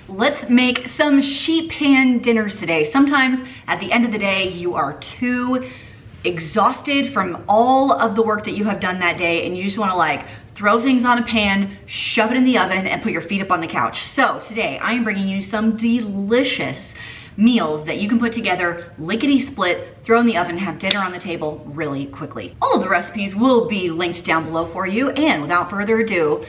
Let's make some sheet pan dinners today. Sometimes at the end of the day, you are too exhausted from all of the work that you have done that day, and you just wanna like throw things on a pan, shove it in the oven, and put your feet up on the couch. So today I am bringing you some delicious meals that you can put together lickety-split, throw in the oven, have dinner on the table really quickly. All of the recipes will be linked down below for you, and without further ado,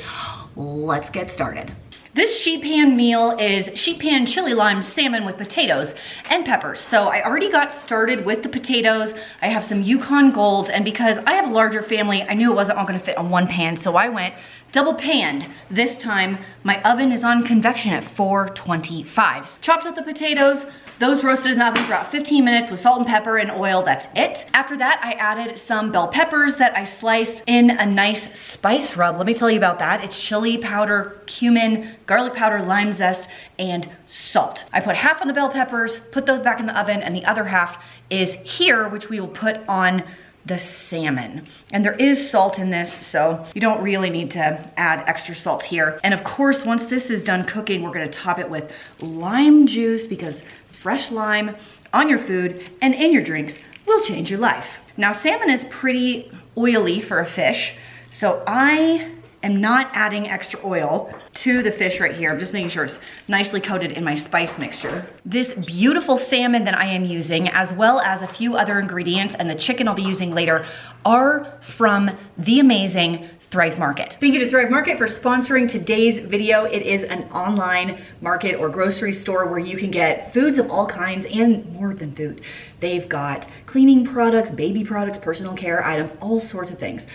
let's get started. This sheet pan meal is sheet pan chili lime salmon with potatoes and peppers. So I already got started with the potatoes. I have some Yukon Gold, and because I have a larger family, I knew it wasn't all gonna fit on one pan, so I went double panned. This time, my oven is on convection at 425. Chopped up the potatoes, those roasted in the oven for about 15 minutes with salt and pepper and oil, that's it. After that, I added some bell peppers that I sliced in a nice spice rub. Let me tell you about that. It's chili powder, cumin, garlic powder, lime zest, and salt. I put half on the bell peppers, put those back in the oven, and the other half is here, which we will put on the salmon. And there is salt in this, so you don't really need to add extra salt here. And of course, once this is done cooking, we're gonna top it with lime juice, because fresh lime on your food and in your drinks will change your life. Now, salmon is pretty oily for a fish, so I am not adding extra oil to the fish right here. I'm just making sure it's nicely coated in my spice mixture. This beautiful salmon that I am using, as well as a few other ingredients and the chicken I'll be using later, are from the amazing Thrive Market. Thank you to Thrive Market for sponsoring today's video. It is an online market or grocery store where you can get foods of all kinds and more than food. They've got cleaning products, baby products, personal care items, all sorts of things.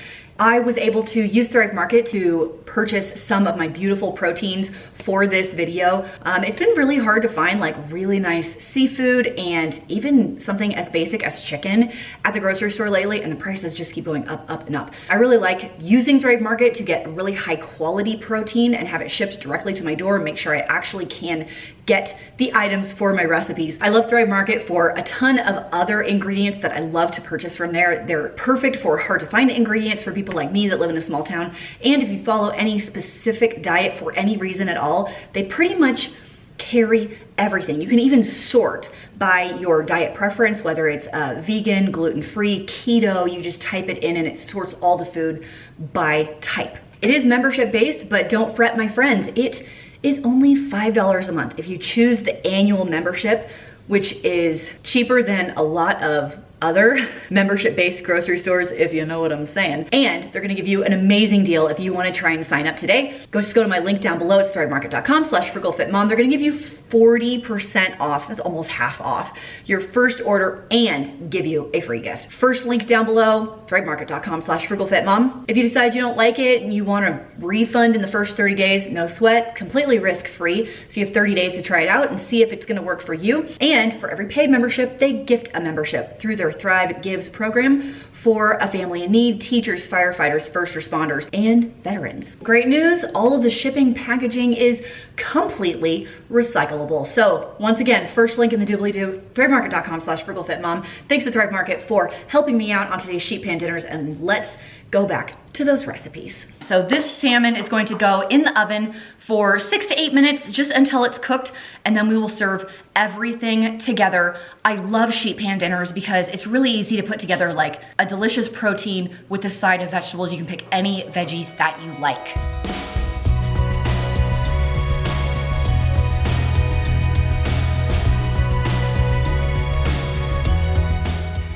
I was able to use Thrive Market to purchase some of my beautiful proteins for this video. It's been really hard to find like really nice seafood and even something as basic as chicken at the grocery store lately, and the prices just keep going up, up, and up. I really like using Thrive Market to get really high quality protein and have it shipped directly to my door and make sure I actually can get the items for my recipes. I love Thrive Market for a ton of other ingredients that I love to purchase from there. They're perfect for hard to find ingredients for people like me that live in a small town. And if you follow any specific diet for any reason at all, they pretty much carry everything. You can even sort by your diet preference, whether it's vegan, gluten-free, keto. You just type it in and it sorts all the food by type. It is membership based, but don't fret, my friends. It is only $5 a month if you choose the annual membership, which is cheaper than a lot of other membership-based grocery stores, if you know what I'm saying. And they're gonna give you an amazing deal if you wanna try and sign up today. Just go to my link down below. It's thrivemarket.com/frugalfitmom. They're gonna give you 40% off, that's almost half off, your first order and give you a free gift. First link down below, thrivemarket.com/frugalfitmom. If you decide you don't like it and you want a refund in the first 30 days, no sweat, completely risk-free. So you have 30 days to try it out and see if it's gonna work for you. And for every paid membership, they gift a membership through their Thrive Gives program for a family in need, teachers, firefighters, first responders, and veterans. Great news, all of the shipping packaging is completely recyclable. So once again, first link in the doobly-doo, thrivemarket.com/frugalfitmom. Thanks to Thrive Market for helping me out on today's sheet pan dinners, and let's go back to those recipes. So this salmon is going to go in the oven for 6 to 8 minutes, just until it's cooked, and then we will serve everything together. I love sheet pan dinners because it's really easy to put together like a delicious protein with a side of vegetables. You can pick any veggies that you like.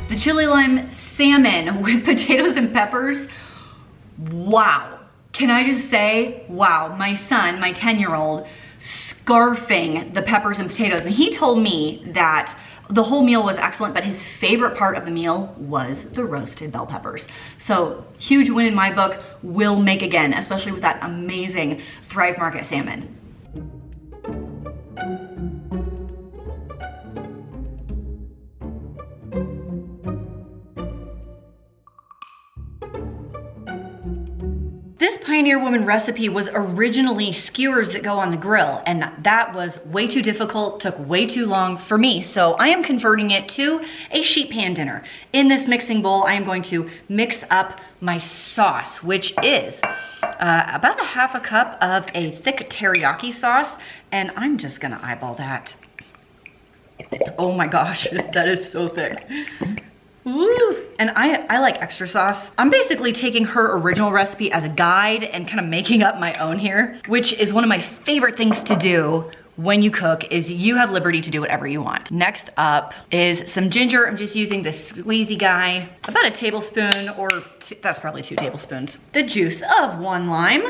The chili lime salmon with potatoes and peppers, wow. Can I just say, wow, my son, my 10-year-old, scarfing the peppers and potatoes. And he told me that the whole meal was excellent, but his favorite part of the meal was the roasted bell peppers. So huge win in my book, will make again, especially with that amazing Thrive Market salmon. Pioneer Woman recipe was originally skewers that go on the grill, and that was way too difficult, took way too long for me. So I am converting it to a sheet pan dinner. In this mixing bowl, I am going to mix up my sauce, which is about a half a cup of a thick teriyaki sauce, and I'm just gonna eyeball that. Oh my gosh, that is so thick. Woo. And I like extra sauce. I'm basically taking her original recipe as a guide and kind of making up my own here, which is one of my favorite things to do when you cook, is you have liberty to do whatever you want. Next up is some ginger. I'm just using this squeezy guy, about a tablespoon, or that's probably 2 tablespoons. The juice of 1 lime.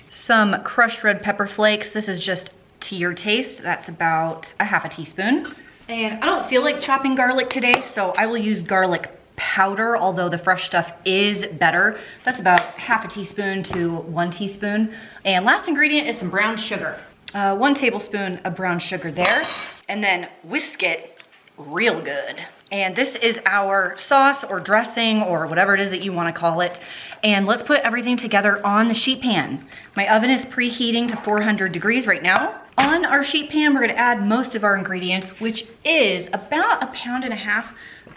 Some crushed red pepper flakes. This is just to your taste. That's about a half a teaspoon. And I don't feel like chopping garlic today, so I will use garlic powder, although the fresh stuff is better. That's about half a teaspoon to 1 teaspoon. And last ingredient is some brown sugar. 1 tablespoon of brown sugar there, and then whisk it real good. And this is our sauce or dressing or whatever it is that you want to call it. And let's put everything together on the sheet pan. My oven is preheating to 400 degrees right now. On our sheet pan, we're gonna add most of our ingredients, which is about 1.5 pounds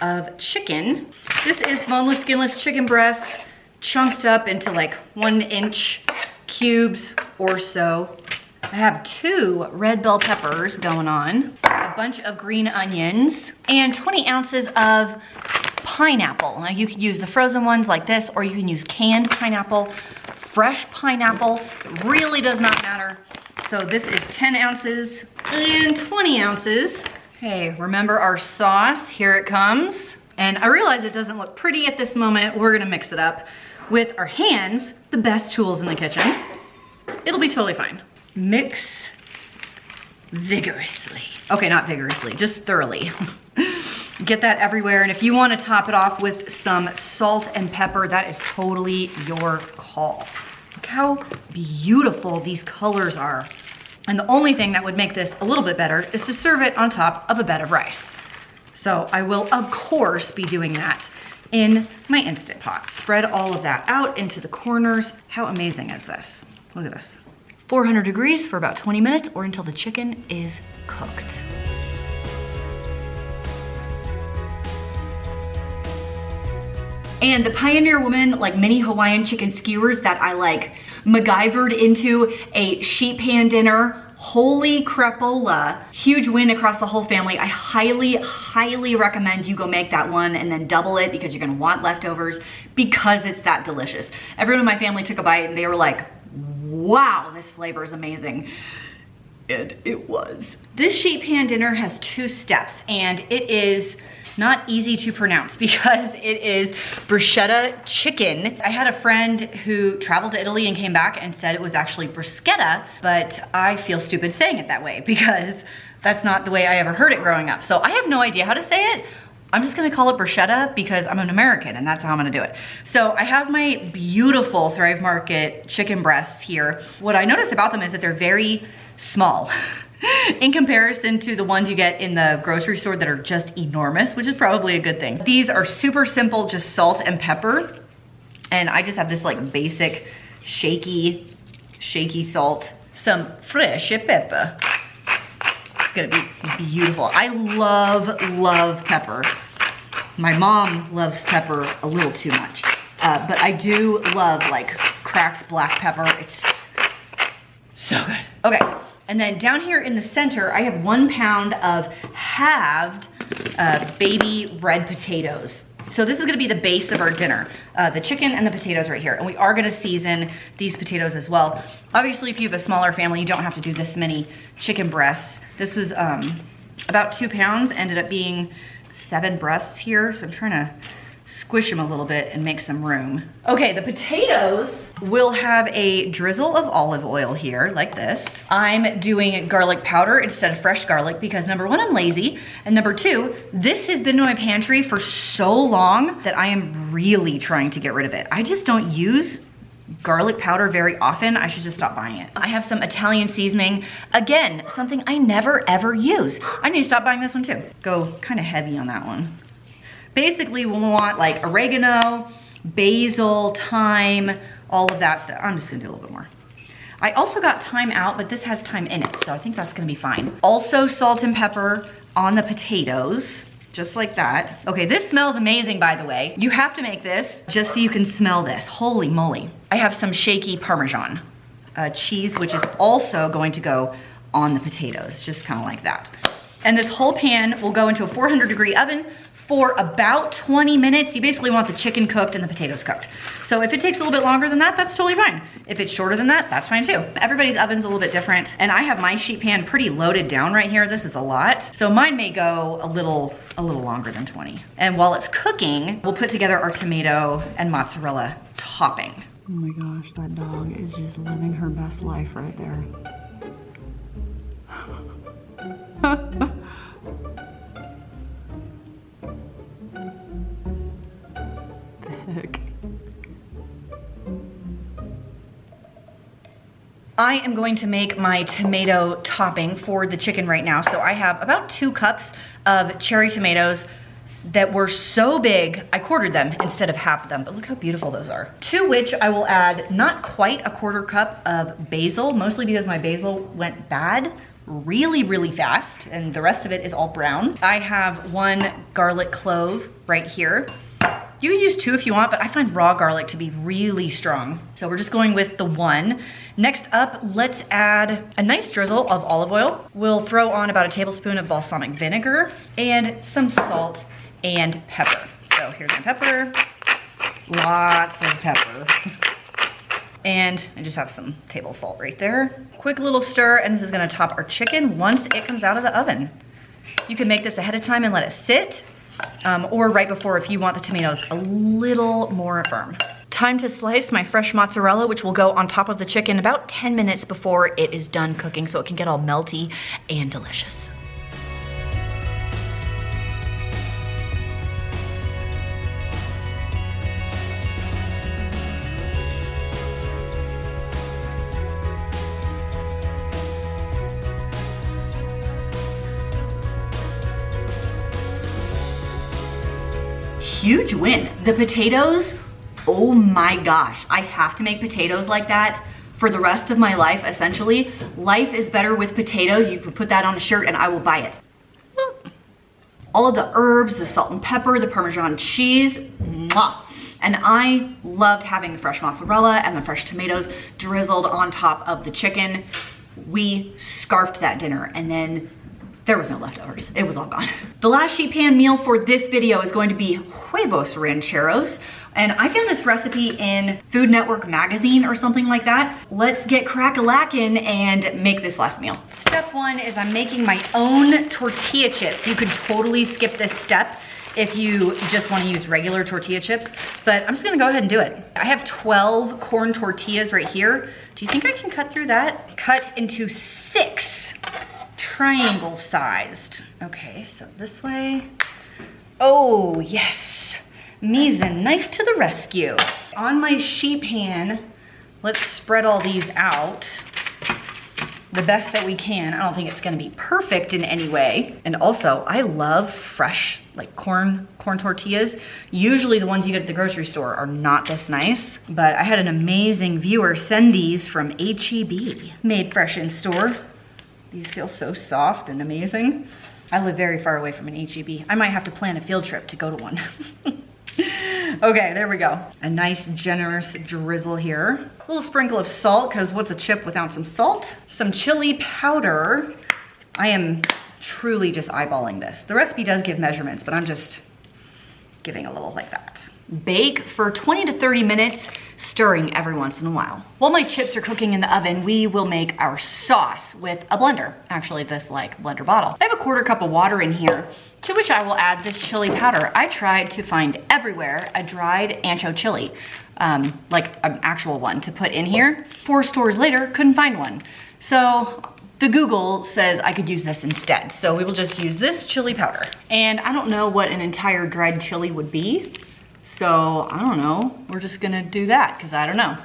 of chicken. This is boneless, skinless chicken breast, chunked up into like 1-inch cubes or so. I have 2 red bell peppers going on, a bunch of green onions, and 20 ounces of pineapple. Now you can use the frozen ones like this, or you can use canned pineapple, fresh pineapple. It really does not matter. So this is 10 ounces and 20 ounces. Hey, remember our sauce? Here it comes. And I realize it doesn't look pretty at this moment. We're gonna mix it up with our hands, the best tools in the kitchen. It'll be totally fine. Mix vigorously. Okay, not vigorously, just thoroughly. Get that everywhere. And if you want to top it off with some salt and pepper, that is totally your call. Look how beautiful these colors are. And the only thing that would make this a little bit better is to serve it on top of a bed of rice. So I will, of course, be doing that in my Instant Pot. Spread all of that out into the corners. How amazing is this? Look at this. 400 degrees for about 20 minutes or until the chicken is cooked. And the Pioneer Woman, like mini Hawaiian chicken skewers that I like MacGyvered into a sheet pan dinner. Holy crapola. Huge win across the whole family. I highly, highly recommend you go make that one and then double it, because you're gonna want leftovers, because it's that delicious. Everyone in my family took a bite and they were like, wow, this flavor is amazing. And it was. This sheet pan dinner has 2 steps, and it is not easy to pronounce because it is Bruschetta Chicken. I had a friend who traveled to Italy and came back and said it was actually bruschetta, but I feel stupid saying it that way because that's not the way I ever heard it growing up. So I have no idea how to say it. I'm just gonna call it bruschetta because I'm an American and that's how I'm gonna do it. So I have my beautiful Thrive Market chicken breasts here. What I noticed about them is that they're very small in comparison to the ones you get in the grocery store that are just enormous, which is probably a good thing. These are super simple, just salt and pepper. And I just have this like basic shaky salt, some fresh pepper. It's gonna be beautiful. I love pepper. My mom loves pepper a little too much, but I do love like cracked black pepper. It's so good. Okay, and then down here in the center, I have 1 pound of halved baby red potatoes. So this is gonna be the base of our dinner, the chicken and the potatoes right here. And we are gonna season these potatoes as well. Obviously, if you have a smaller family, you don't have to do this many chicken breasts. This was about 2 pounds, ended up being 7 breasts here. So I'm trying to squish them a little bit and make some room. Okay, the potatoes will have a drizzle of olive oil here, like this. I'm doing garlic powder instead of fresh garlic because number 1, I'm lazy, and number 2, this has been in my pantry for so long that I am really trying to get rid of it. I just don't use garlic powder very often. I should just stop buying it. I have some Italian seasoning. Again, something I never ever use. I need to stop buying this one too. Go kind of heavy on that one. Basically, we want like oregano, basil, thyme, all of that stuff. I'm just gonna do a little bit more. I also got thyme out, but this has thyme in it, so I think that's gonna be fine. Also salt and pepper on the potatoes, just like that. Okay, this smells amazing, by the way. You have to make this just so you can smell this. Holy moly. I have some shaky Parmesan cheese, which is also going to go on the potatoes, just kind of like that. And this whole pan will go into a 400-degree oven for about 20 minutes. You basically want the chicken cooked and the potatoes cooked. So if it takes a little bit longer than that, that's totally fine. If it's shorter than that, that's fine too. Everybody's oven's a little bit different. And I have my sheet pan pretty loaded down right here. This is a lot. So mine may go a little longer than 20. And while it's cooking, we'll put together our tomato and mozzarella topping. Oh my gosh, that dog is just living her best life right there. The heck? I am going to make my tomato topping for the chicken right now. So I have about 2 cups of cherry tomatoes that were so big, I quartered them instead of half of them, but look how beautiful those are. To which I will add not quite a 1/4 cup of basil, mostly because my basil went bad really fast, and the rest of it is all brown. I have 1 garlic clove right here. You can use 2 if you want, but I find raw garlic to be really strong. So we're just going with the 1. Next up, let's add a nice drizzle of olive oil. We'll throw on about a tablespoon of balsamic vinegar and some salt and pepper. So here's my pepper, lots of pepper. And I just have some table salt right there. Quick little stir, and this is gonna top our chicken once it comes out of the oven. You can make this ahead of time and let it sit, or right before if you want the tomatoes a little more firm. Time to slice my fresh mozzarella, which will go on top of the chicken about 10 minutes before it is done cooking so it can get all melty and delicious. Huge win. The potatoes, oh my gosh, I have to make potatoes like that for the rest of my life, essentially. Life is better with potatoes. You could put that on a shirt and I will buy it. All of the herbs, the salt and pepper, the Parmesan cheese, mwah. And I loved having the fresh mozzarella and the fresh tomatoes drizzled on top of the chicken. We scarfed that dinner, and then there was no leftovers. It was all gone. The last sheet pan meal for this video is going to be Huevos Rancheros. And I found this recipe in Food Network magazine or something like that. Let's get crack-a-lackin' and make this last meal. Step 1 is I'm making my own tortilla chips. You could totally skip this step if you just want to use regular tortilla chips, but I'm just gonna go ahead and do it. I have 12 corn tortillas right here. Do you think I can cut through that? Cut into 6. Triangle sized. Okay, so this way. Oh, yes. Mise en knife to the rescue. On my sheet pan, let's spread all these out the best that we can. I don't think it's gonna be perfect in any way. And also, I love fresh, like corn tortillas. Usually the ones you get at the grocery store are not this nice, but I had an amazing viewer send these from H-E-B. Made fresh in store. These feel so soft and amazing. I live very far away from an H-E-B. I might have to plan a field trip to go to one. Okay, there we go. A nice generous drizzle here. A little sprinkle of salt, because what's a chip without some salt? Some chili powder. I am truly just eyeballing this. The recipe does give measurements, but I'm just giving a little like that. Bake for 20 to 30 minutes, stirring every once in a while. While my chips are cooking in the oven, we will make our sauce with a blender. Actually, this like blender bottle. I have a 1/4 cup of water in here, to which I will add this chili powder. I tried to find everywhere a dried ancho chili, like an actual one to put in here. 4 stores later, couldn't find one. So the Google says I could use this instead. So we will just use this chili powder. And I don't know what an entire dried chili would be. So I don't know, we're just gonna do that because I don't know.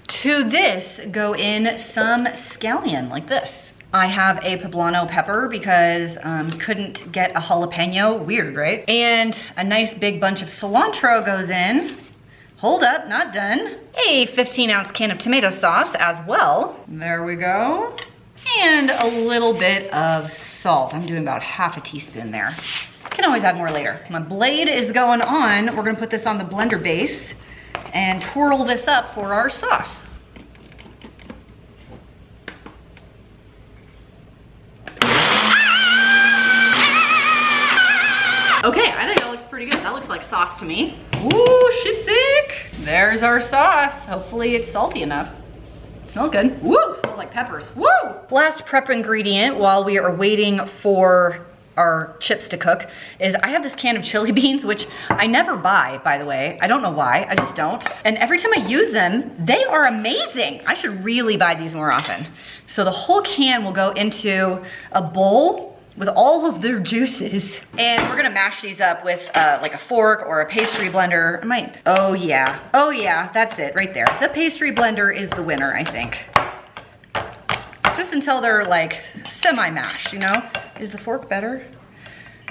To this go in some scallion like this. I have a poblano pepper because couldn't get a jalapeno, weird, right? And a nice big bunch of cilantro goes in. hold up, not done. A 15-ounce can of tomato sauce as well. There we go. And a little bit of salt. I'm doing about half a teaspoon there. Can always add more later. My blade is going on. We're gonna put this on the blender base and twirl this up for our sauce. Okay, I think that looks pretty good. That looks like sauce to me. Ooh, she's thick. There's our sauce. Hopefully it's salty enough. Smells good. Woo, smells like peppers. Woo! Last prep ingredient while we are waiting for our chips to cook is I have this can of chili beans, which I never buy, by the way. I don't know why, I just don't. And every time I use them, they are amazing. I should really buy these more often. So the whole can will go into a bowl with all of their juices. And we're gonna mash these up with like a fork or a pastry blender. I might, oh yeah, that's it right there. The pastry blender is the winner, I think. Just until they're like semi-mashed, you know? Is the fork better?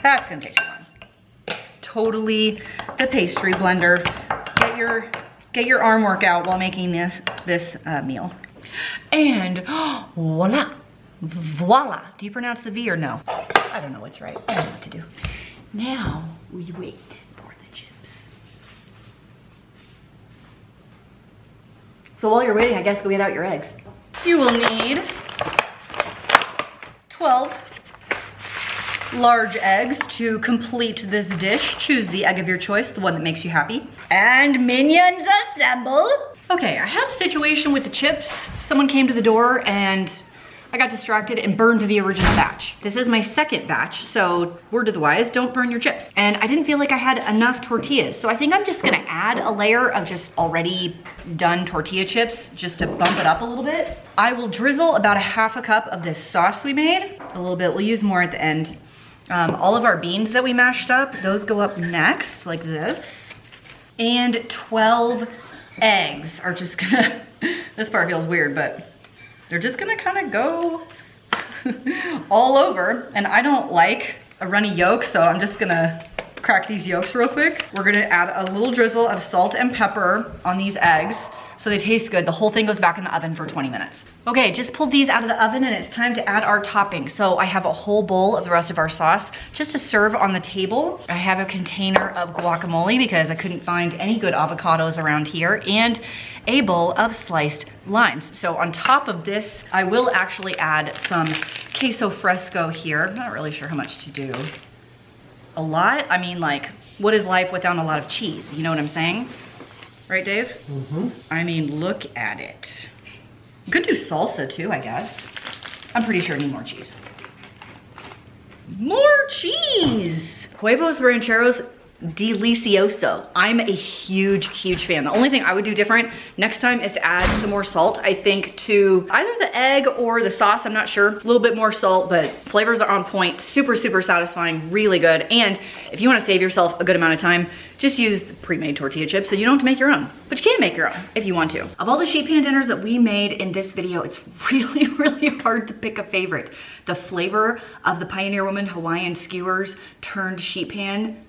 That's gonna take too long. Totally the pastry blender. Get your arm workout while making this meal. And voila. Voila. Do you pronounce the V or no? I don't know what's right. I don't know what to do. Now we wait for the chips. So while you're waiting, I guess go get out your eggs. You will need 12 large eggs to complete this dish. Choose the egg of your choice, the one that makes you happy. And minions assemble. Okay, I had a situation with the chips. Someone came to the door and I got distracted and burned the original batch. This is my second batch, so word to the wise, don't burn your chips. And I didn't feel like I had enough tortillas, so I think I'm just gonna add a layer of just already done tortilla chips just to bump it up a little bit. I will drizzle about a half a cup of this sauce we made. A little bit, we'll use more at the end. All of our beans that we mashed up, those go up next, like this. And 12 eggs are just gonna, this part feels weird, but they're just gonna kind of go all over. And I don't like a runny yolk, so I'm just gonna crack these yolks real quick. We're gonna add a little drizzle of salt and pepper on these eggs so they taste good. The whole thing goes back in the oven for 20 minutes. Okay, just pulled these out of the oven and it's time to add our topping. So I have a whole bowl of the rest of our sauce just to serve on the table. I have a container of guacamole because I couldn't find any good avocados around here, and a bowl of sliced limes. So on top of this, I will actually add some queso fresco here. I'm not really sure how much to do. A lot? I mean, like, what is life without a lot of cheese? You know what I'm saying? Right, Dave? Mm-hmm. I mean, look at it. You could do salsa too, I guess. I'm pretty sure I need more cheese. More cheese! Huevos Rancheros Delicioso. I'm a huge, huge fan. The only thing I would do different next time is to add some more salt, I think, to either the egg or the sauce, I'm not sure. A little bit more salt, but flavors are on point. Super, super satisfying, really good. And if you wanna save yourself a good amount of time, just use the pre-made tortilla chips so you don't have to make your own. But you can make your own if you want to. Of all the sheet pan dinners that we made in this video, it's really, really hard to pick a favorite. The flavor of the Pioneer Woman Hawaiian skewers turned sheet pan,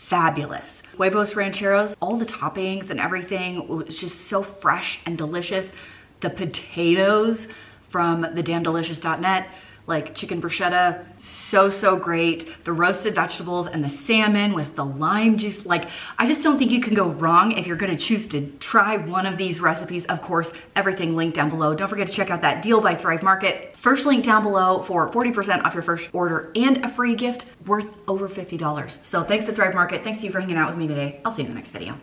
fabulous. Huevos Rancheros, all the toppings and everything was just so fresh and delicious. The potatoes from thedamndelicious.net, like chicken bruschetta, so great. The roasted vegetables and the salmon with the lime juice. Like, I just don't think you can go wrong if you're gonna choose to try one of these recipes. Of course, everything linked down below. Don't forget to check out that deal by Thrive Market. First link down below for 40% off your first order and a free gift worth over $50. So thanks to Thrive Market. Thanks to you for hanging out with me today. I'll see you in the next video.